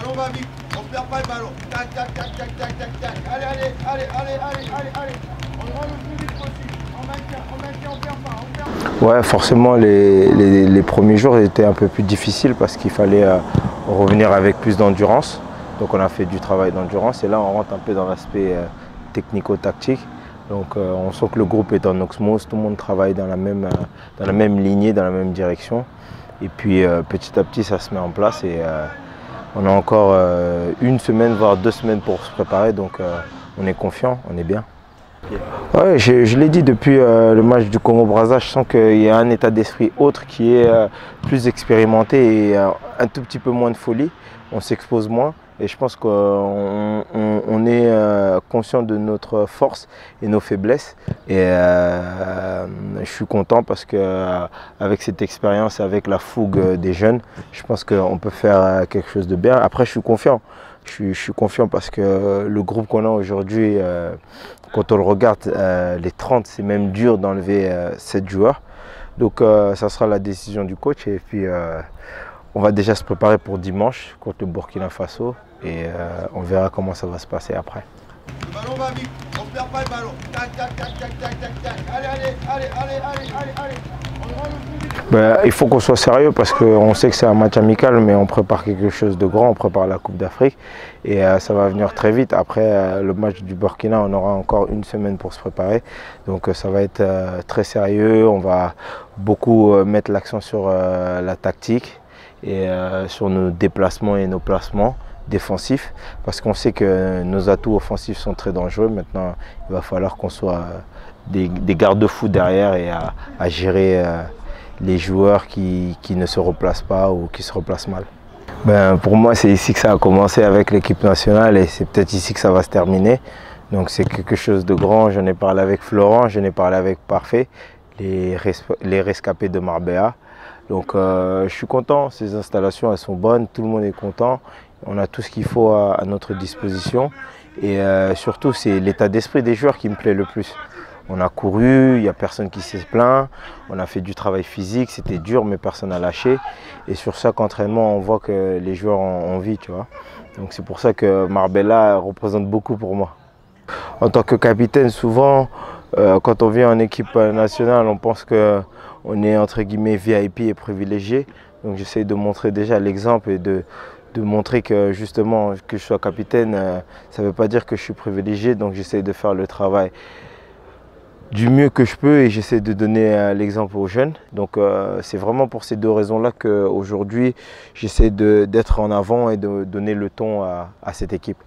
ballon va vite, on perd pas le ballon. Tac, tac, tac, tac, tac, tac, tac. Allez, allez, allez, allez, allez, allez, allez. On va le plus vite possible. On maintient, on perd pas, on perd pas. Ouais, forcément, les premiers jours étaient un peu plus difficiles parce qu'il fallait revenir avec plus d'endurance. Donc on a fait du travail d'endurance et là on rentre un peu dans l'aspect technico-tactique. Donc on sent que le groupe est en osmose, tout le monde travaille dans la même lignée, dans la même direction. Et puis petit à petit ça se met en place et on a encore une semaine, voire 2 semaines pour se préparer. Donc on est confiant, on est bien. Ouais, je l'ai dit depuis le match du Congo-Brazza, je sens qu'il y a un état d'esprit autre qui est plus expérimenté et un tout petit peu moins de folie. On s'expose moins et je pense qu'on est conscient de notre force et nos faiblesses. Et je suis content parce qu'avec cette expérience, avec la fougue des jeunes, je pense qu'on peut faire quelque chose de bien. Après, je suis confiant. Je suis confiant parce que le groupe qu'on a aujourd'hui, quand on le regarde, les 30, c'est même dur d'enlever 7 joueurs. Donc ça sera la décision du coach et puis on va déjà se préparer pour dimanche contre le Burkina Faso et on verra comment ça va se passer après. Le ballon va vite, on perd pas le ballon. Tac, tac, tac, tac, tac, tac, tac. Allez, allez, allez, allez, allez, allez, allez. On va le plus vite. Il faut qu'on soit sérieux parce qu'on sait que c'est un match amical, mais on prépare quelque chose de grand, on prépare la Coupe d'Afrique et ça va venir très vite. Après le match du Burkina, on aura encore une semaine pour se préparer. Donc ça va être très sérieux, on va beaucoup mettre l'accent sur la tactique et sur nos déplacements et nos placements défensifs parce qu'on sait que nos atouts offensifs sont très dangereux. Maintenant, il va falloir qu'on soit des garde-fous derrière et à gérer les joueurs qui ne se replacent pas ou qui se replacent mal. Pour moi, c'est ici que ça a commencé avec l'équipe nationale et c'est peut-être ici que ça va se terminer. Donc c'est quelque chose de grand. J'en ai parlé avec Florent, j'en ai parlé avec Parfait, les rescapés de Marbella. Donc je suis content, ces installations elles sont bonnes, tout le monde est content. On a tout ce qu'il faut à notre disposition et surtout c'est l'état d'esprit des joueurs qui me plaît le plus. On a couru, il n'y a personne qui s'est plaint, on a fait du travail physique, c'était dur mais personne n'a lâché. Et sur chaque entraînement, on voit que les joueurs ont envie, tu vois. Donc c'est pour ça que Marbella représente beaucoup pour moi. En tant que capitaine, souvent, quand on vient en équipe nationale, on pense qu'on est entre guillemets VIP et privilégié. Donc j'essaie de montrer déjà l'exemple et de montrer que justement que je sois capitaine, ça ne veut pas dire que je suis privilégié. Donc j'essaie de faire le travail du mieux que je peux et j'essaie de donner l'exemple aux jeunes. Donc c'est vraiment pour ces 2 raisons-là qu'aujourd'hui j'essaie d'être en avant et de donner le ton à cette équipe.